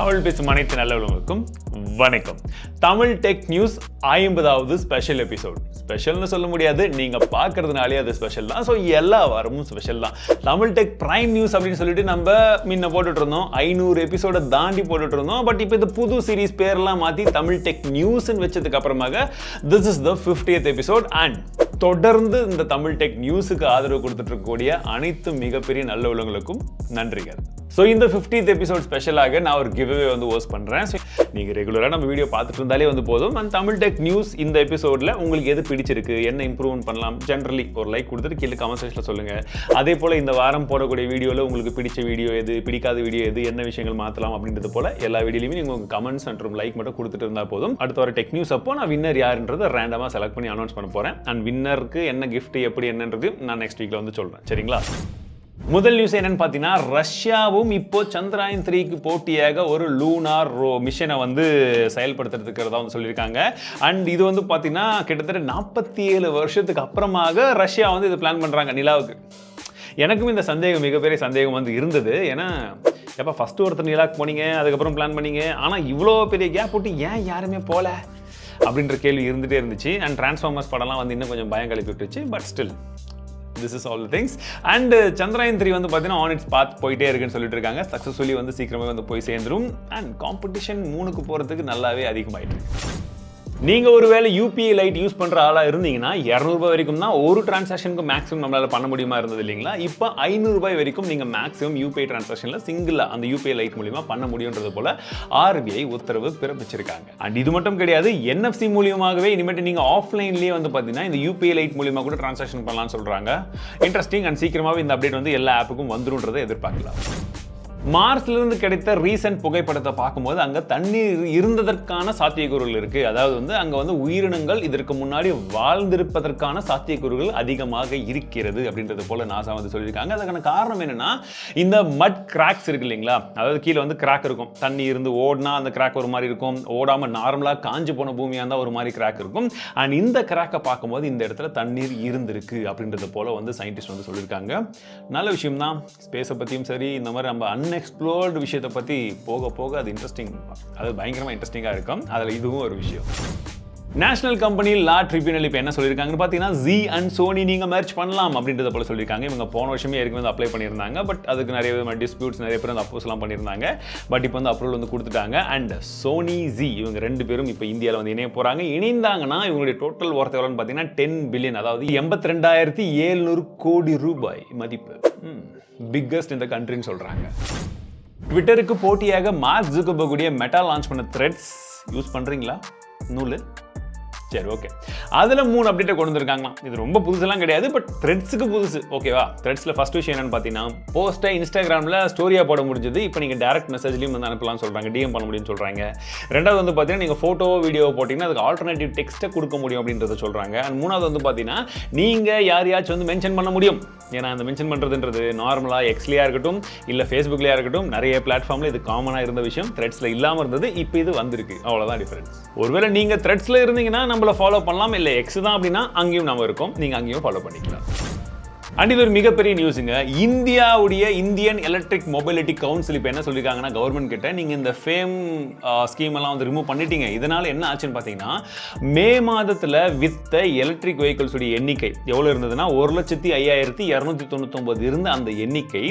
தமிழ் பேசும் அனைத்து நல்லவர்களுக்கும் வணக்கம். தமிழ் டெக் நியூஸ் 50வது ஸ்பெஷல் எபிசோட். ஸ்பெஷல்னு சொல்ல முடியாது, நீங்க பார்க்கறதுனாலே அது ஸ்பெஷல் தான். ஸோ எல்லா வாரமும் ஸ்பெஷல் தான். தமிழ் டெக் பிரைம் நியூஸ் அப்படின்னு சொல்லிட்டு நம்ம முன்ன போட்டுட்டு இருந்தோம். 500 எபிசோட தாண்டி போட்டுட்டு இருந்தோம். பட் இப்போ இந்த புது சீரீஸ் பேர்லாம் மாற்றி தமிழ் டெக் நியூஸ்ன்னு வச்சதுக்கு அப்புறமாக this is the 50th episode. And தொடர்ந்து இந்த தமிழ் டெக் நியூஸுக்கு ஆதரவு கொடுத்துட்டு இருக்கக்கூடிய அனைத்து மிகப்பெரிய நல்ல உள்ளவங்களுக்கும் நன்றிகள். ஸோ இந்த 50th எபிசோட் ஸ்பெஷலாக நான் ஒரு கிவ்அவே வந்து ஹோஸ்ட் பண்ணுறேன். ஸோ நீங்கள் ரெகுலராக நம்ம வீடியோ பார்த்துட்டு இருந்தாலே வந்து போதும். அண்ட் தமிழ் டெக் நியூஸ் இந்த எபிசோடில் உங்களுக்கு எது பிடிச்சிருக்கு, என்ன இம்ப்ரூவ்மெண்ட் பண்ணலாம், ஜென்ரலி ஒரு லைக் கொடுத்துட்டு கீழே கமெண்ட் செக்ஷனில் சொல்லுங்கள். அதே போல் இந்த வாரம் போடக்கூடிய வீடியோவில் உங்களுக்கு பிடிச்ச வீடியோ எது, பிடிக்காத வீடியோ எது, என்ன விஷயங்கள் மாற்றலாம் அப்படின்றது போல் எல்லா வீடியோலையுமே நீங்கள் உங்கள் கமெண்ட்ஸ் மற்றும் லைக் மட்டும் கொடுத்துட்டு இருந்தால் போதும். அடுத்த வர டெக் நியூஸ் அப்போ நான் வின்னர் யாருன்றதை ரேண்டமாக செலக்ட் பண்ணி அனௌன்ஸ் பண்ண போகிறேன். அண்ட் வின்னருக்கு என்ன கிஃப்ட் எப்படி என்னன்றது நான் நெக்ஸ்ட் வீக்கில் வந்து சொல்கிறேன். சரிங்களா? முதல் நியூஸ் என்னன்னு பார்த்தீங்கன்னா, ரஷ்யாவும் இப்போ சந்திராயன் 3க்கு போட்டியாக ஒரு லூனார் மிஷனை வந்து செயல்படுத்துறதுக்கிறதா வந்து சொல்லியிருக்காங்க. அண்ட் இது வந்து பார்த்தீங்கன்னா கிட்டத்தட்ட 47 வருஷத்துக்கு அப்புறமாக ரஷ்யா வந்து இது பிளான் பண்ணுறாங்க நிலாவுக்கு. எனக்கும் இந்த சந்தேகம், மிகப்பெரிய சந்தேகம் வந்து இருந்தது. ஏன்னா எப்போ ஃபஸ்ட்டு ஒருத்தர் நிலாவுக்கு போனீங்க, அதுக்கப்புறம் பிளான் பண்ணீங்க, ஆனால் இவ்வளோ பெரிய கேப் போட்டு ஏன் யாருமே போகல அப்படின்ற கேள்வி இருந்துகிட்டே இருந்துச்சு. அண்ட் டிரான்ஸ்ஃபார்மர்ஸ் படம்லாம் வந்து இன்னும் கொஞ்சம் பயம் கலப்பி விட்டுச்சு. But still this is all the things. And Chandrayaan 3 வந்து பார்த்தீங்கன்னா ஆன் இட்ஸ் பாத் போயிட்டே இருக்குன்னு சொல்லிட்டு இருக்காங்க. சக்ஸஸ்ஃபுல்லி வந்து சீக்கிரமே வந்து போய் சேர்ந்துடும். அண்ட் காம்படிஷன் 3க்கு போகிறதுக்கு நல்லாவே அதிகமாயிட்டு. நீங்கள் ஒரு வேளை யூபிஐ லைட் யூஸ் பண்ணுற ஆளாக இருந்தீங்கன்னா 200 ரூபாய் வரைக்கும் தான் ஒரு டிரான்சாக்ஷனுக்கு மேக்ஸிமம் நம்மளால் பண்ண முடியுமா இருந்தது இல்லைங்களா? இப்போ 500 ரூபாய் வரைக்கும் நீங்கள் மேக்ஸிமம் யூபிஐ டிரான்சாக்ஷனில் சிங்கிளாக அந்த யூபிஐ லைட் மூலியமாக பண்ண முடியுன்றது போல் ஆர்பிஐ உத்தரவு பிறப்பிச்சிருக்காங்க. அண்ட் இது மட்டும் கிடையாது, என்எஃப்சி மூலியமாகவே இனிமேட்டு நீங்கள் ஆஃப்லைன்லேயே வந்து பார்த்தீங்கன்னா இந்த யூபிஐ லைட் மூலியமாக கூட டிரான்சாக்ஷன் பண்ணலாம்னு சொல்கிறாங்க. இன்ட்ரெஸ்டிங். அண்ட் சீக்கிரமாகவே இந்த அப்டேட் வந்து எல்லா ஆப்புக்கும் வந்துருன்றதை எதிர்பார்க்கலாம். மார்ஸ்லேருந்து கிடைத்த ரீசன்ட் புகைப்படத்தை பார்க்கும்போது அங்கே தண்ணீர் இருந்ததற்கான சாத்தியக்கூறுகள் இருக்குது. அதாவது வந்து அங்கே வந்து உயிரினங்கள் இதற்கு முன்னாடி வாழ்ந்திருப்பதற்கான சாத்தியக்கூறுகள் அதிகமாக இருக்கிறது அப்படின்றது போல் நாசா வந்து சொல்லியிருக்காங்க. அதுக்கான காரணம் என்னென்னா, இந்த மட் கிராக்ஸ் இருக்கு இல்லைங்களா? அதாவது கீழே வந்து கிராக் இருக்கும். தண்ணி இருந்து ஓடினா அந்த கிராக் ஒரு மாதிரி இருக்கும், ஓடாமல் நார்மலாக காஞ்சு போன பூமியாக இருந்தால் ஒரு மாதிரி கிராக் இருக்கும். அண்ட் இந்த கிராக்கை பார்க்கும்போது இந்த இடத்துல தண்ணீர் இருந்திருக்கு அப்படின்றது போல் வந்து சயின்டிஸ்ட் வந்து சொல்லியிருக்காங்க. நல்ல விஷயம் தான். ஸ்பேஸை பற்றியும் சரி, இந்த மாதிரி நம்ம அன்எக்ஸ்ப்ளோர்டு விஷயத்தை பற்றி போக போக அது இன்ட்ரெஸ்டிங், அது பயங்கரமாக இன்ட்ரெஸ்டிங்காக இருக்கும். அதில் இதுவும் ஒரு விஷயம். நேஷனல் கம்பெனி லா ட்ரிபியூனல் இப்போ என்ன சொல்லியிருக்காங்கன்னு பார்த்தீங்கன்னா, ஜி அண்ட் சோனி நீங்கள் மெர்ஜ் பண்ணலாம் அப்படின்றத போல சொல்லியிருக்காங்க. இவங்க போன வருஷமே ஏற்கனவே வந்து அப்ளை பண்ணியிருந்தாங்க. பட் அதுக்கு நிறைய விதமான டிஸ்பியூட்ஸ், நிறைய பேர் வந்து அப்போஸ்லாம் பண்ணியிருந்தாங்க. பட் இப்போ வந்து அப்ரூவல் வந்து கொடுத்துட்டாங்க. அண்ட் சோனி ஜி இவங்க 2 பேரும் இப்போ இந்தியாவில் வந்து இணைய போகிறாங்க. இணைந்தாங்கன்னா இவங்களுடைய டோட்டல் ஒர்த் எவ்வளோன்னு பார்த்தீங்கன்னா 10 பில்லியன், அதாவது 82,700 கோடி ரூபாய் மதிப்பு. பிக்கஸ்ட் இந்த கண்ட்ரின்னு சொல்கிறாங்க. ட்விட்டருக்கு போட்டியாக மார்க் ஜுக்கர்பர்குடைய மெட்டா லான்ச் பண்ண த்ரெட்ஸ் யூஸ் பண்ணுறீங்களா? நூல் சரி, ஓகே. அதில் 3 அப்டேட்டை கொண்டு வந்திருக்காங்களாம். இது ரொம்ப புதுசெல்லாம் கிடையாது, பட் த்ரெட்ஸுக்கு புதுசு. ஓகேவா? த்ரெட்ஸில் ஃபஸ்ட் விஷயம் என்னென்னு பார்த்தீங்கன்னா, போஸ்ட்டை இன்ஸ்டாகிராமில் ஸ்டோரியாக போட முடிஞ்சது. இப்போ நீங்கள் டேரக்ட் மெசேஜ்லையும் வந்து அனுப்பலாம்னு சொல்கிறாங்க, டிஎம் பண்ண முடியும்னு சொல்கிறாங்க. ரெண்டாவது வந்து பார்த்தீங்கன்னா, நீங்கள் ஃபோட்டோ வீடியோ போட்டிங்கன்னா அதுக்கு ஆல்டர்னேட்டிவ் டெக்ஸ்ட்டை கொடுக்க முடியும் அப்படின்றத சொல்கிறாங்க. அண்ட் மூணாவது வந்து பார்த்தீங்கன்னா, நீங்கள் யாரையாச்சும் வந்து மென்ஷன் பண்ண முடியும். ஏன்னா அந்த மென்ஷன் பண்ணுறதுன்றது நார்மலாக எக்ஸ்லேயா இருக்கட்டும், இல்லை ஃபேஸ்புக்லேயா இருக்கட்டும், நிறைய பிளாட்ஃபார்மில் இது காமனாக இருந்த விஷயம். த்ரெட்ஸில் இல்லாமல் இருந்தது, இப்போ இது வந்திருக்கு. அவ்வளோதான் டிஃபரன்ஸ். ஒருவேளை நீங்கள் த்ரெட்ஸில் இருந்தீங்கன்னா நம்மளை ஃபாலோ பண்ணலாம், இல்லை எக்ஸ் தான் அப்படின்னா அங்கேயும் நம்ம இருக்கோம், நீங்கள் அங்கேயும் ஃபாலோ பண்ணிக்கலாம். அண்ட் இது ஒரு மிகப்பெரிய நியூஸுங்க. இந்தியாவுடைய இந்தியன் எலக்ட்ரிக் மொபைலிட்டி கவுன்சில் இப்போ என்ன சொல்லியிருக்காங்கன்னா, கவர்மெண்ட் கிட்ட நீங்கள் இந்த ஃபேம் ஸ்கீம் எல்லாம் வந்து ரிமூவ் பண்ணிட்டீங்க. இதனால் என்ன ஆச்சுன்னு பார்த்தீங்கன்னா, மே மாதத்தில் வித்த எலக்ட்ரிக் வெஹிக்கிள்ஸுடைய எண்ணிக்கை எவ்வளோ இருந்ததுன்னா 1,05,299 இருந்த அந்த எண்ணிக்கை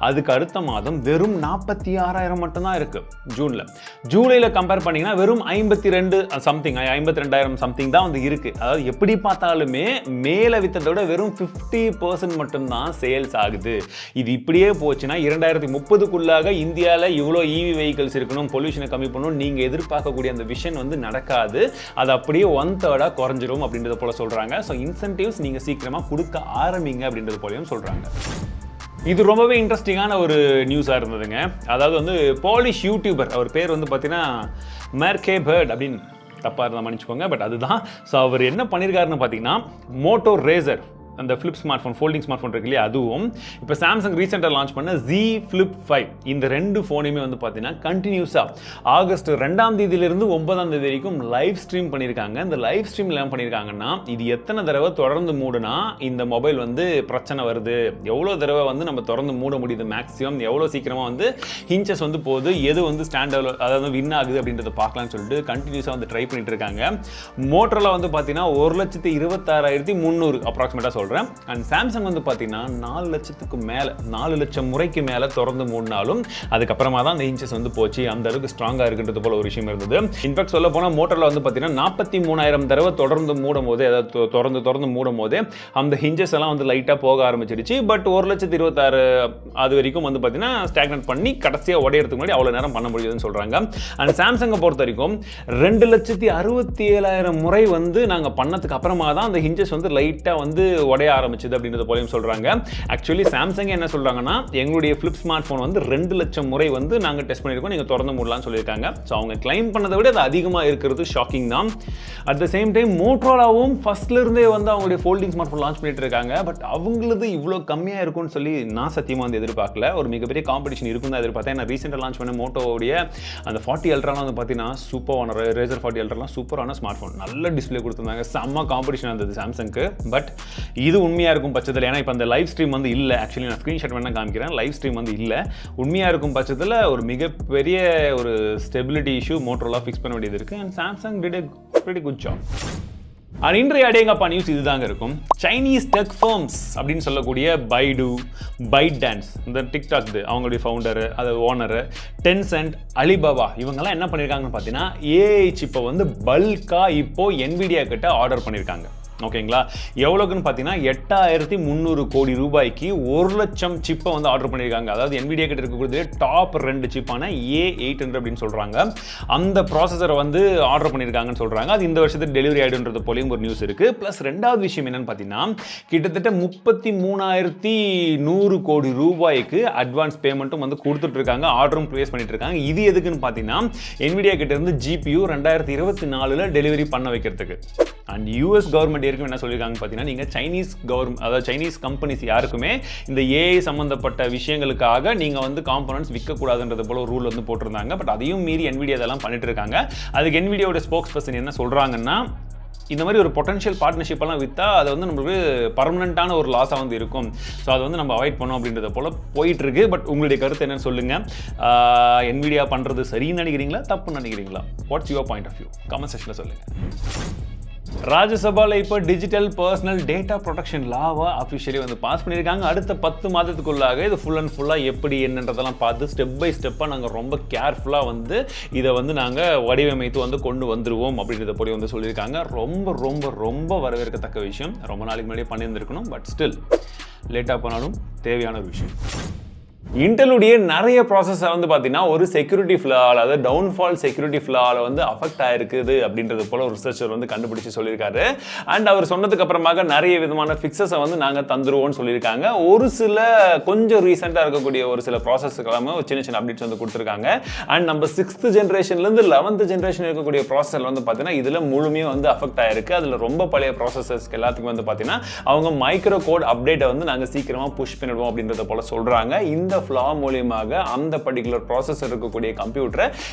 அதுக்கு அடுத்த மாதம் வெறும் 46,000 மட்டும்தான் இருக்குது ஜூனில். ஜூலையில் கம்பேர் பண்ணிங்கன்னா வெறும் 52,000 சம்திங் தான் வந்து இருக்குது. அதாவது எப்படி பார்த்தாலுமே மேலே வித்ததை விட வெறும் 50% மட்டும்தான் சேல்ஸ் ஆகுது. இது இப்படியே போச்சுன்னா 2030க்குள்ளாக இந்தியாவில் இவ்வளோ இவி வெஹிக்கிள்ஸ் இருக்கணும், பொல்யூஷனை கம்மி பண்ணணும், நீங்கள் எதிர்பார்க்கக்கூடிய அந்த விஷன் வந்து நடக்காது. அது அப்படியே 1/3 குறைஞ்சிரும் அப்படின்றத போல சொல்கிறாங்க. ஸோ இன்சென்டிவ்ஸ் நீங்கள் சீக்கிரமாக கொடுக்க ஆரம்பிங்க அப்படின்றது போலையும் சொல்கிறாங்க. இது ரொம்பவே இன்ட்ரெஸ்டிங்கான ஒரு நியூஸாக இருந்ததுங்க. அதாவது வந்து போலிஷ் யூடியூபர், அவர் பேர் வந்து பார்த்தீங்கன்னா மேர்கே பேர்ட் அப்படின்னு, தப்பாக இருந்தால் மன்னிச்சுக்கோங்க, பட் அதுதான். ஸோ அவர் என்ன பண்ணியிருக்காருன்னு பார்த்தீங்கன்னா, மோட்டோ ரேசர் அந்த flip smart phone, folding smart phone இருக்கு இல்லையா, அதுவும் இப்போ சாம்சங் ரீசெண்டாக லான்ச் பண்ண Z Flip 5 இந்த 2 ஃபோனையுமே வந்து பார்த்தீங்கன்னா கண்டினியூஸாக ஆகஸ்ட் 2ஆம் தேதியிலிருந்து 9ஆம் தேதி வரைக்கும் லைவ் ஸ்ட்ரீம் பண்ணியிருக்காங்க. இந்த லைவ் ஸ்ட்ரீம் எல்லாம் பண்ணியிருக்காங்கன்னா இது எத்தனை தடவை தொடர்ந்து மூடுனா இந்த மொபைல் வந்து பிரச்சனை வருது, எவ்வளோ தடவை வந்து நம்ம தொடர்ந்து மூட முடியுது, மேக்ஸிமம் எவ்வளோ சீக்கிரமாக வந்து ஹிஞ்சஸ் வந்து போகுது, எது வந்து ஸ்டாண்டர்ட் அதாவது வின் ஆகுது அப்படின்றத பார்க்கலாம்னு சொல்லிட்டு கண்டினியூஸாக வந்து ட்ரை பண்ணிட்டு இருக்காங்க. மோட்டரில் வந்து பார்த்தீங்கன்னா 1,26,300 அப்ராக்சிமேட்டாக சொல்கிறேன். அண்ட் சாம்சங் வந்து பார்த்தீங்கன்னா 4 லட்சத்துக்கு மேலே, 4 லட்சம் முறைக்கு மேலே தொடர்ந்து மூடினாலும் அதுக்கப்புறமா தான் அந்த ஹிஞ்சஸ் வந்து போச்சு. அந்த அளவுக்கு ஸ்ட்ராங்காக இருக்குன்றது போல ஒரு விஷயம் இருந்தது. இன்ஃபேக்ட் சொல்ல போனால் மோட்டரில் வந்து பார்த்தீங்கன்னா 43,000 தடவை தொடர்ந்து மூடும் போதே, அதாவது தொடர்ந்து மூடும் போதே அந்த ஹிஞ்சஸ் எல்லாம் வந்து லைட்டாக போக ஆரம்பிச்சிருச்சு. பட் 1,26,000 அது வரைக்கும் வந்து பார்த்தீங்கன்னா ஸ்டாக்னட் பண்ணி கடைசியாக உடையறதுக்கு முன்னாடி அவ்வளோ நேரம் பண்ண முடியுதுன்னு சொல்கிறாங்க. அண்ட் சாம்சங்கை பொறுத்த வரைக்கும் 2,67,000 முறை வந்து நாங்கள் பண்ணதுக்கு அப்புறமா தான் அந்த ஹிஞ்சஸ் வந்து லைட்டாக வந்து உடைய ஆரம்பிச்சது அப்படின்றது போலையும் சொல்கிறாங்க. ஆக்சுவலி சாம்சங் என்ன சொல்கிறாங்கன்னா எங்களுடைய ஃப்ளிப் ஸ்மார்ட் ஃபோன் வந்து 2 லட்சம் முறை வந்து நாங்கள் டெஸ்ட் பண்ணியிருக்கோம், நீங்கள் திறந்து மூடலாம்னு சொல்லியிருக்காங்க. ஸோ அவங்க கிளைம் பண்ணதை விட அது அதிகமாக இருக்கிறது ஷாக்கிங் தான். அட் த சேம் டைம் மோட்டோரோலாவும் ஃபர்ஸ்ட்லேருந்தே வந்து அவங்களுடைய ஃபோல்டிங் ஸ்மார்ட் ஃபோன் லான்ச் பண்ணிட்டு இருக்காங்க. பட் அவங்களது இவ்வளோ கம்மியாக இருக்கும்னு சொல்லி நான் சத்தியமாக வந்து எதிர்பார்க்கல. ஒரு மிகப்பெரிய காம்படிஷன் இருக்கும் தான் எதிர்பார்த்தேன். ஏன்னா ரீசெண்டாக லான்ச் பண்ண மோட்டோவுடைய அந்த 40 அல்ட்ராலாம் வந்து பார்த்தீங்கன்னா சூப்பரான ரேசர் 40 அல்ட்ராலாம் சூப்பரான ஸ்மார்ட் ஃபோன், நல்ல டிஸ்பிளே கொடுத்துருந்தாங்க, செம்ம காம்படிஷன் இருந்தது சாம்சங்க்கு. பட் இது உண்மையாக இருக்கும் பட்சத்தில், ஏன்னா இப்போ அந்த லைவ் ஸ்ட்ரீம் வந்து இல்லை, ஆக்சுவலி நான் ஸ்க்ரீன்ஷாட் வேணா காமிக்கிறேன், லைவ் ஸ்ட்ரீம் வந்து இல்லை, உண்மையாக இருக்கும் பட்சத்தில் ஒரு மிகப்பெரிய ஒரு ஸ்டெபிலிட்டி இஷ்யூ மோட்டோரோலா ஃபிக்ஸ் பண்ண வேண்டியது இருக்குது. And Samsung did a pretty good job. இன்றைய அடேங்கப்பா நியூஸ் இதுதாங்க இருக்கும். சைனீஸ் டெக் ஃபர்ம்ஸ் அப்படின்னு சொல்லக்கூடிய பைடு, பைட் டான்ஸ், இந்த டிக்டாக் அவங்களுடைய ஃபவுண்டரு, அது ஓனரு, டென்சென்ட், அலிபாபா இவங்கெல்லாம் என்ன பண்ணியிருக்காங்கன்னு பார்த்தீங்கன்னா ஏஐ சிப்பை வந்து பல்காக இப்போ NVIDIA கிட்ட ஆர்டர் பண்ணியிருக்காங்க. ஓகேங்களா, எவ்வளோக்குன்னு பார்த்தீங்கன்னா 8,300 கோடி ரூபாய்க்கு 1 லட்சம் சிப்பை வந்து ஆர்டர் பண்ணியிருக்காங்க. அதாவது NVIDIA கிட்ட இருக்கக்கூடிய டாப் 2 சிப்பான A800 அப்படின்னு சொல்கிறாங்க. அந்த ப்ராசஸரை வந்து ஆர்டர் பண்ணியிருக்காங்கன்னு சொல்கிறாங்க. அது இந்த வருஷத்துக்கு டெலிவரி ஆகிடுன்றது போலையும் ஒரு நியூஸ் இருக்குது. ப்ளஸ் ரெண்டாவது விஷயம் என்னன்னு பார்த்தீங்கன்னா கிட்டத்தட்ட 33,100 கோடி ரூபாய்க்கு அட்வான்ஸ் பேமெண்ட்டும் வந்து கொடுத்துட்ருக்காங்க, ஆர்டரும் ப்ளேஸ் பண்ணிட்டு இருக்காங்க. இது எதுக்குன்னு பார்த்தீங்கன்னா NVIDIA கிட்ட இருந்து GPU 2024 டெலிவரி பண்ண வைக்கிறதுக்கு. அண்ட் US கவர்மெண்ட் ஏற்கனவே என்ன சொல்லியிருக்காங்க பார்த்தீங்கன்னா நீங்கள் சைனீஸ் கவர்மெண்ட், அதாவது சைனீஸ் கம்பெனிஸ் யாருக்குமே இந்த ஏஐ சம்மந்தப்பட்ட விஷயங்களுக்காக நீங்கள் வந்து காம்போனன்ட்ஸ் விற்கக்கூடாதுன்றது போல ஒரு ரூல் வந்து போட்டிருந்தாங்க. பட் அதையும் மீறி NVIDIA அதெல்லாம் பண்ணிட்டு இருக்காங்க. அதுக்கு NVIDIAவோட ஸ்போக்ஸ் பர்சன் என்ன சொல்கிறாங்கன்னா இந்த மாதிரி ஒரு பொட்டன்ஷியல் பார்ட்னர்ஷிப்பெல்லாம் விற்றா அது வந்து நம்மளுக்கு பர்மனெண்ட்டான ஒரு லாஸாக வந்து இருக்கும். ஸோ அதை வந்து நம்ம அவாய்ட் பண்ணோம் அப்படின்றத போல் போயிட்டுருக்கு. பட் உங்களுடைய கருத்து என்னன்னு சொல்லுங்கள். NVIDIA பண்ணுறது சரின்னு நினைக்கிறீங்களா, தப்புன்னு நினைக்கிறீங்களா? What's your point of view? Comment செக்ஷனில் சொல்லுங்கள். ராஜ்யசபாவில் இப்போ டிஜிட்டல் பர்சனல் டேட்டா ப்ரொடெக்ஷன் லாவை அஃபிஷியலி வந்து பாஸ் பண்ணியிருக்காங்க. அடுத்த 10 மாதத்துக்குள்ளாக இது ஃபுல் அண்ட் ஃபுல்லாக எப்படி என்னன்றதெல்லாம் பார்த்து ஸ்டெப் பை ஸ்டெப்பாக நாங்கள் ரொம்ப கேர்ஃபுல்லாக வந்து இதை வந்து நாங்கள் வடிவமைத்து வந்து கொண்டு வந்துடுவோம் அப்படின்றத போய் வந்து சொல்லியிருக்காங்க. ரொம்ப ரொம்ப ரொம்ப வரவேற்கத்தக்க விஷயம். ரொம்ப நாளைக்கு முன்னாடியே பண்ணியிருந்திருக்கணும். பட் ஸ்டில் லேட்டாக போனாலும் தேவையான ஒரு விஷயம். இன்டெலுடைய நிறைய ப்ராசஸை வந்து பார்த்தீங்கன்னா ஒரு செக்யூரிட்டி ஃப்ளால், அதாவது டவுன்ஃபால் செக்யூரிட்டி ஃப்ளால் வந்து அஃபெக்ட் ஆயிருக்குது அப்படின்றது போல ஒரு ரிசர்ச்சர் வந்து கண்டுபிடிச்சு சொல்லியிருக்காரு. அண்ட் அவர் சொன்னதுக்கு அப்புறமாக நிறைய விதமான ஃபிக்ஸஸை வந்து நாங்கள் தந்துருவோம்னு சொல்லியிருக்காங்க. ஒரு சில கொஞ்சம் ரீசெண்டாக இருக்கக்கூடிய ஒரு சில ப்ராசஸ்க்கெல்லாமே சின்ன சின்ன அப்டேட்ஸ் வந்து கொடுத்துருக்காங்க. அண்ட் நம்ம 6th ஜென்ரேஷன்லேருந்து 11th ஜென்ரேஷன் இருக்கக்கூடிய ப்ராசஸர் வந்து பார்த்தீங்கன்னா இதில் முழுமையாக வந்து அஃபெக்ட் ஆயிருக்கு. அதில் ரொம்ப பழைய ப்ராசஸர்ஸ்க்கு எல்லாத்துக்கும் வந்து பார்த்தீங்கன்னா அவங்க மைக்ரோ கோட் அப்டேட்டை வந்து நாங்கள் சீக்கிரமாக புஷ் பண்ணிடுவோம் அப்படின்றத போல சொல்கிறாங்க. இந்த ஃப்ளா மூலமாக அந்த பர்டிகுலர் ப்ராசஸர் இருக்கக்கூடிய கம்ப்யூட்டரை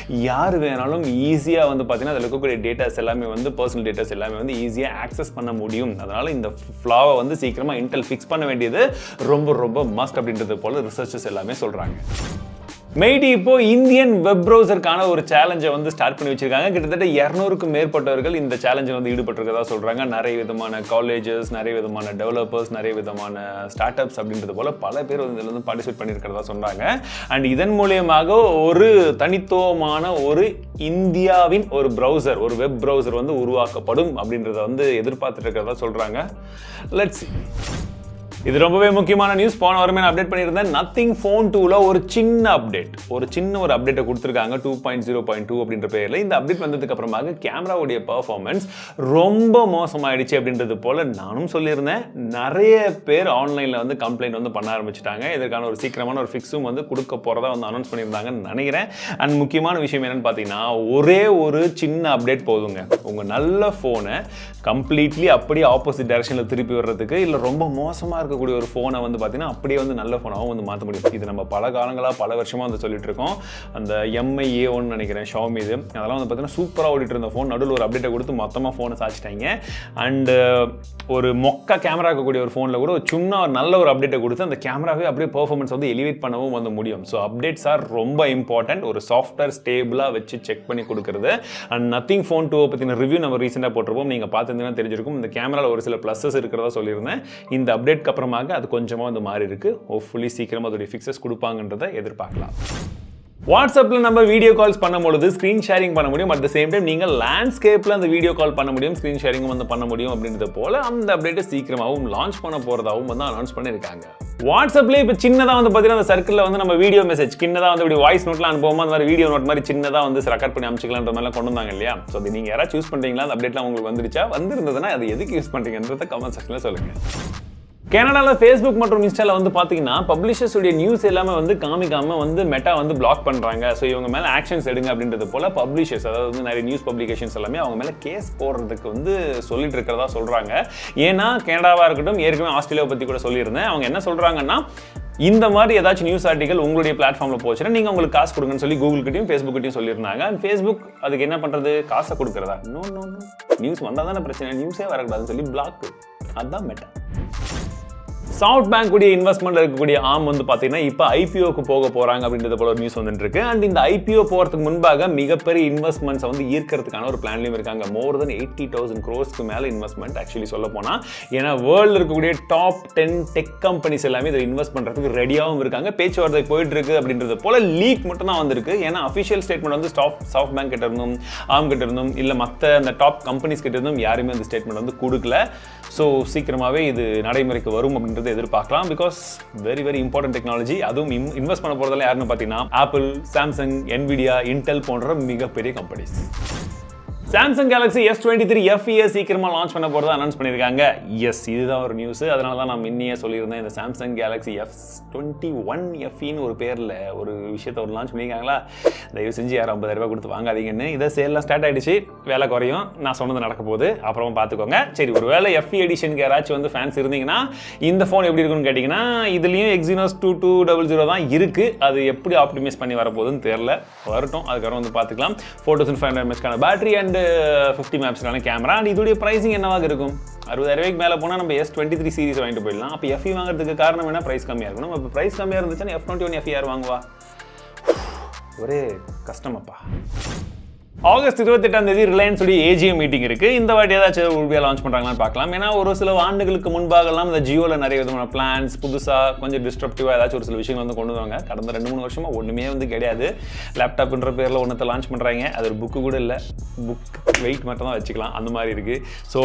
யார் வேணாலும் ஈஸியாக வந்து பார்த்தீங்கன்னா அதில் இருக்கக்கூடிய டேட்டாஸ் எல்லாமே வந்து பர்சனல் டேட்டாஸ் எல்லாமே வந்து ஈஸியாக ஆக்சஸ் பண்ண முடியும். அதனால் இந்த ஃப்ளாவை வந்து சீக்கிரமாக இன்டெல் ஃபிக்ஸ் பண்ண வேண்டியது ரொம்ப ரொம்ப மஸ்ட் அப்படின்றது போல ரிசர்ச்சர்ஸ் எல்லாமே சொல்கிறாங்க. மெய்டி இப்போ இந்தியன் வெப் ப்ரௌசருக்கான ஒரு சேலஞ்சை வந்து ஸ்டார்ட் பண்ணி வச்சிருக்காங்க. கிட்டத்தட்ட 200க்கும் மேற்பட்டவர்கள் இந்த சேலஞ்சை வந்து ஈடுபட்டிருக்கதா சொல்றாங்க. நிறைய விதமான காலேஜஸ், நிறைய விதமான டெவலப்பர்ஸ், நிறைய விதமான ஸ்டார்ட் அப்ஸ் அப்படின்றது போல பல பேர் வந்து இதில் வந்து பார்ட்டிசிபேட் பண்ணியிருக்கிறதா சொன்னாங்க. அண்ட் இதன் மூலியமாக ஒரு தனித்துவமான ஒரு இந்தியாவின் ஒரு ப்ரௌசர், ஒரு வெப் ப்ரௌசர் வந்து உருவாக்கப்படும் அப்படின்றத வந்து எதிர்பார்த்துட்டு இருக்கிறதா சொல்றாங்க. Let's see. இது ரொம்பவே முக்கியமான நியூஸ். போன வாரமே நான் அப்டேட் பண்ணியிருந்தேன். நத்திங் ஃபோன் 2ல ஒரு சின்ன அப்டேட்டை கொடுத்துருக்காங்க 2.0.2 அப்படின்ற பேரில். இந்த அப்டேட் வந்ததுக்கு அப்புறமாக கேமராவுடைய பெர்ஃபார்மன்ஸ் ரொம்ப மோசமாயிடுச்சு அப்படின்றது போல நானும் சொல்லியிருந்தேன். நிறைய பேர் ஆன்லைனில் வந்து கம்ப்ளைண்ட் வந்து பண்ண ஆரம்பிச்சிட்டாங்க. இதற்கான ஒரு சீக்கிரமான ஒரு ஃபிக்ஸும் வந்து கொடுக்க போகிறதா வந்து அனௌன்ஸ் பண்ணியிருந்தாங்கன்னு நினைக்கிறேன். அண்ட் முக்கியமான விஷயம் என்னென்னு பார்த்தீங்கன்னா, ஒரே ஒரு சின்ன அப்டேட் போதுங்க உங்கள் நல்ல ஃபோனை கம்ப்ளீட்லி அப்படியே ஆப்போசிட் டைரக்ஷனில் திருப்பி வர்றதுக்கு, இல்லை ரொம்ப மோசமாக இருக்கக்கூடிய ஒரு ஃபோனை வந்து பார்த்தீங்கன்னா அப்படியே வந்து நல்ல ஃபோனாகவும் வந்து மாற்ற முடியும். இது நம்ம பல காலங்களாக பல வருஷமாக வந்து சொல்லிட்டு இருக்கோம். அந்த MI A1 நினைக்கிறேன் ஷாமி, இது அதெல்லாம் வந்து பார்த்தீங்கன்னா சூப்பராக ஓடிட்டு இருந்த ஃபோன் நடுவில் ஒரு அப்டேட்டை கொடுத்து மொத்தமாக ஃபோனை சாச்சிட்டாங்க. அண்டு ஒரு மொக்க கேமரா இருக்கக்கூடிய ஒரு ஃபோனில் கூட சும்மா ஒரு நல்ல ஒரு அப்டேட்டை கொடுத்து அந்த கேமராவே அப்படியே பெர்ஃபார்மன்ஸ் வந்து எலிவேட் பண்ணவும் வந்து முடியும். ஸோ அப்டேட்ஸ் ஆர் ரொம்ப இம்பார்ட்டன்ட். ஒரு சாஃப்ட்வேர் ஸ்டேபிளாக வச்சு செக் பண்ணி கொடுக்குறது. அண்ட் நத்திங் ஃபோன் 2 பற்றின ரிவ்யூ நம்ம ரீசெண்டாக போட்டிருப்போம். நீங்கள் பார்த்துருந்தீங்கன்னா தெரிஞ்சிருக்கும். இந்த கேமராவில் ஒரு சில ப்ளஸஸ் இருக்கிறதா சொல்லியிருந்தேன். இந்த அப்டேட்க்கு அப்புறமாக அது கொஞ்சமாக வந்து மாறி இருக்கு. ஹோப்ஃபுல்லி சீக்கிரமாக அதோடைய ஃபிக்ஸஸ் கொடுப்பாங்கன்றதை எதிர்பார்க்கலாம். வாட்ஸ்அப்பில் நம்ம வீடியோ கால்ஸ் பண்ணும்பொழுது ஸ்க்ரீன் ஷேரிங் பண்ண முடியும். அட் த சேம் டைம் நீங்கள் லேண்ட்ஸ்கேப்பில் அந்த வீடியோ கால் பண்ண முடியும், ஸ்க்ரீன் ஷேரிங்கும் வந்து பண்ண முடியும். அப்படின்றது போல அந்த அப்டேட்டை சீக்கிரமாகவும் லான்ச் பண்ண போகிறதாகவும் வந்து அனௌன்ஸ் பண்ணியிருக்காங்க. வாட்ஸ்அப்லேயே இப்போ சின்னதாக வந்து பார்த்தீங்கன்னா அந்த சர்க்கிளில் வந்து நம்ம வீடியோ மெசேஜ் சின்னதாக வந்து இப்படி வாய்ஸ் நோட்லாம் அனுப்புவோம். அந்த மாதிரி வீடியோ நோட் மாதிரி சின்னதாக வந்து ரெக்கார்ட் பண்ணி அமைச்சிக்கலான்ற மாதிரிலாம் கொண்டு வந்தாங்க இல்லையா? ஸோ அது நீங்கள் யாராவது சூஸ் பண்ணுறீங்களா? அந்த அப்டேட்லாம் உங்களுக்கு வந்துருச்சா? வந்திருந்ததுன்னா அது எதுக்கு யூஸ் பண்ணுறீங்கன்றத கமெண்ட் செக்ஷனில் சொல்லுங்கள். கனடாவில் ஃபேஸ்புக் மற்றும் இன்ஸ்டாவில் வந்து பார்த்தீங்கன்னா பப்ளிஷர்ஸுடைய நியூஸ் எல்லாமே வந்து காமிக்காமல் வந்து மெட்டா வந்து பிளாக் பண்ணுறாங்க. ஸோ இவங்க மேலே ஆக்ஷன்ஸ் எடுங்க அப்படின்றது போல் பப்ளிஷர்ஸ், அதாவது வந்து நிறைய நியூஸ் பப்ளிகேஷன்ஸ் எல்லாமே அவங்க மேலே கேஸ் போடுறதுக்கு வந்து சொல்லிட்டு இருக்கிறதா சொல்கிறாங்க. ஏன்னா கனடாவாக இருக்கட்டும், ஏற்கனவே ஆஸ்திரேலியாவை பற்றி கூட சொல்லியிருந்தேன். அவங்க என்ன சொல்கிறாங்கன்னா, இந்த மாதிரி ஏதாச்சும் நியூஸ் ஆர்டிகல் உங்களுடைய பிளாட்ஃபார்மில் போச்சுன்னா நீங்கள் உங்களுக்கு காசு கொடுங்கன்னு சொல்லி கூகுள்கிட்டையும் ஃபேஸ்புக்கிட்டையும் சொல்லியிருந்தாங்க. அண்ட் ஃபேஸ்புக் அதுக்கு என்ன பண்ணுறது? காசை கொடுக்குறதா? நோ, நியூஸ் வந்தால் தானே பிரச்சனை, நியூஸே வரக்கூடாதுன்னு சொல்லி பிளாக். அதுதான் மெட்டா. சாஃப்ட் பேங்க் உடைய இன்வெஸ்ட்மெண்ட் இருக்கக்கூடிய ஆம் வந்து பார்த்தீங்கன்னா இப்போ ஐபிஓக்கு போக போகிறாங்க அப்படின்றது போல ஒரு நியூஸ் வந்துட்டு இருக்கு. அண்ட் இந்த ஐபிஓ போகிறதுக்கு முன்பாக மிகப்பெரிய இன்வெஸ்ட்மெண்ட்ஸை வந்து ஈர்க்கிறதுக்கான ஒரு பிளான்லையும் இருக்காங்க. மோர் தென் 80,000 crores மேலே இன்வெஸ்ட்மெண்ட் ஆக்சுவலி சொல்ல போனால். ஏன்னா வேர்ல்டில் இருக்கக்கூடிய டாப் 10 டெக் கம்பெனிஸ் எல்லாமே இதை இன்வெஸ்ட் பண்ணுறதுக்கு ரெடியாகவும் இருக்காங்க. பேச்சுவார்த்தை போயிட்டு இருக்கு அப்படின்றது போல லீக் மட்டும் தான் வந்திருக்கு. ஏன்னா அஃபிஷியல் ஸ்டேட்மெண்ட் வந்து சாஃப்ட் பேங்க் கிட்ட இருந்தும் ஆம் கிட்ட இருந்தும் இல்லை மற்ற அந்த டாப் கம்பெனிஸ் கிட்ட இருந்தும் யாருமே அந்த ஸ்டேட்மெண்ட் வந்து கொடுக்கல. ஸோ சீக்கிரமாகவே இது நடைமுறைக்கு வரும் அப்படின்றது எதிர்பார்க்கலாம். Because very important technology. அதுவும் இன்வெஸ்ட் பண்ண போறதெல்லாம் யாருன்னு பார்த்தீங்கன்னா ஆப்பிள், சாம்சங், என்விடியா, இன்டெல் போன்ற மிகப்பெரிய companies. Samsung Galaxy S23 FE சீக்கிரமாக லான்ச் பண்ண போகிறதா அனௌன்ஸ் பண்ணியிருக்காங்க. எஸ், இதுதான் ஒரு நியூஸ். அதனால தான் நான் முன்னையே சொல்லியிருந்தேன், இந்த சாம்சங் கேலக்ஸி S21 FEன்னு ஒரு பேரில் ஒரு விஷயத்தை ஒரு லான்ச் பண்ணியிருக்காங்களா, தயவு செஞ்சு யாரும் 50,000 ரூபாய் கொடுத்து வாங்காதீங்கன்னு. இதை சேல்லாம் ஸ்டார்ட் ஆகிடுச்சு, வேலை குறையும், நான் சொன்னது நடக்க போகுது, அப்புறமா பார்த்துக்கோங்க. சரி, ஒரு வேலை FE எடிஷனுக்கு யாராச்சும் வந்து ஃபேன்ஸ் இருந்தீங்கன்னா இந்த ஃபோன் எப்படி இருக்குன்னு கேட்டிங்கன்னா, இதுலேயும் Exynos 2200 தான் இருக்குது. அது எப்படி ஆப்டிமைஸ் பண்ணி வரப்போகுதுன்னு தெரியல, வரட்டும், அதுக்கப்புறம் வந்து பார்த்துக்கலாம். 4500 mAh பேட்டரி அண்ட் 50 மேப்ஸ்க்கான கேமரா. அண்ட் இதோடைய பிரைசிங் என்னவாக இருக்கும்? 60,000 ரூபாய்க்கு மேலே போனால் நம்ம S23 சீரிஸ் வாங்கிட்டு போயிடலாம். அப்போ FE வாங்குறதுக்கு காரணம் என்ன? பிரைஸ் கம்மியாக இருக்கணும். இப்போ பிரைஸ் கம்மியாக இருந்துச்சுன்னா F21 FE யார் வாங்குவா? ஒரே கஷ்டமாப்பா. ஆகஸ்ட் 28 ரிலையன்ஸ் உடைய AGM மீட்டிங் இருக்கு. இந்த வாட்டி ஏதாச்சும் உறுதியாக லான்ச் பண்ணுறாங்களான்னு பார்க்கலாம். ஏன்னா ஒரு சில ஆண்டுகளுக்கு முன்பாகலாம் இந்த ஜியோவில் நிறைய விதமான பிளான்ஸ் புதுசாக கொஞ்சம் டிஸ்ட்ரப்டிவாக ஏதாச்சும் ஒரு சில விஷயங்கள் வந்து கொண்டு வருவாங்க. கடந்த 2-3 வருஷமாக ஒன்றுமே வந்து கிடையாது. லேப்டாப்ன்ற பேரில் ஒன்றத்தை லான்ச் பண்ணுறாங்க. அது ஒரு புக்கு கூட இல்லை, புக் வெயிட் மட்டும் தான் வச்சுக்கலாம், அந்த மாதிரி இருக்குது. ஸோ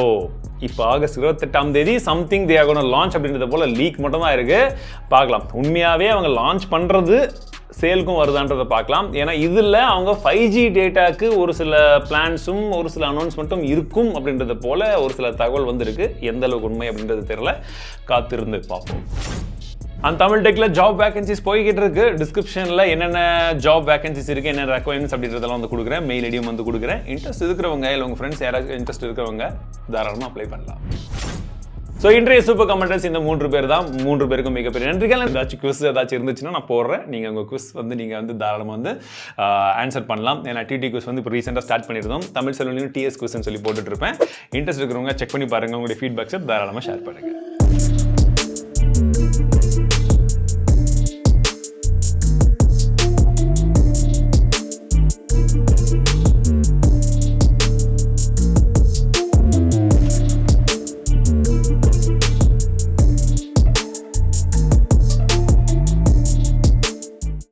இப்போ August 28 something they are gonna launch அப்படின்றத போல் லீக் மட்டும் தான் இருக்குது. பார்க்கலாம், உண்மையாகவே அவங்க லான்ச் பண்ணுறது சேலுக்கும் வருதான்றதை பார்க்கலாம். ஏன்னா இதில் அவங்க 5G டேட்டாக்கு ஒரு சில பிளான்ஸும் ஒரு சில அனௌன்ஸ்மெண்ட்டும் இருக்கும் அப்படின்றத போல ஒரு சில தகவல் வந்திருக்கு. எந்த அளவுக்கு உண்மை அப்படின்றது தெரியல, காத்திருந்து பார்ப்போம். அந்த தமிழ் டெக்கில் ஜாப் வேகன்சிஸ் போய்கிட்டு இருக்கு. டிஸ்கிரிப்ஷனில் என்னென்ன ஜாப் வேகன்சிஸ் இருக்குது, என்னென்ன ரெக்வயர்மெண்ட்ஸ் அப்படின்றதெல்லாம் வந்து கொடுக்குறேன். மெயில் ஐடியும் வந்து கொடுக்குறேன். இன்ட்ரெஸ்ட் இருக்கிறவங்க இல்லை உங்கள் ஃப்ரெண்ட்ஸ் யாராச்சும் இன்ட்ரெஸ்ட் இருக்கிறவங்க தாராளமாக அப்ளை பண்ணலாம். ஸோ இன்றைய சூப்பர் கமெண்டர்ஸ் இந்த 3 பேர் தான். 3 பேருக்கும் மிகப்பெரிய நன்றிகள். ஏதாச்சும் குவிஸ் ஏதாச்சும் இருந்துச்சுன்னா நான் போடுறேன். நீங்கள் உங்கள் குவிஸ் வந்து நீங்கள் வந்து தாராளமாக வந்து ஆன்சர் பண்ணலாம். ஏன்னா TT குவிஸ் வந்து இப்போ ரீசெண்டாக ஸ்டார்ட் பண்ணியிருந்தோம். தமிழ் செல்வன்லையும் TS குவிஸ்ன்னு சொல்லி போட்டுட்டு இருப்பேன். இன்ட்ரெஸ்ட் இருக்கிறவங்க செக் பண்ணி பாருங்கள். உங்களுடைய ஃபீட்பேக்ஸை தாராளமாக ஷேர் பண்ணுங்கள்.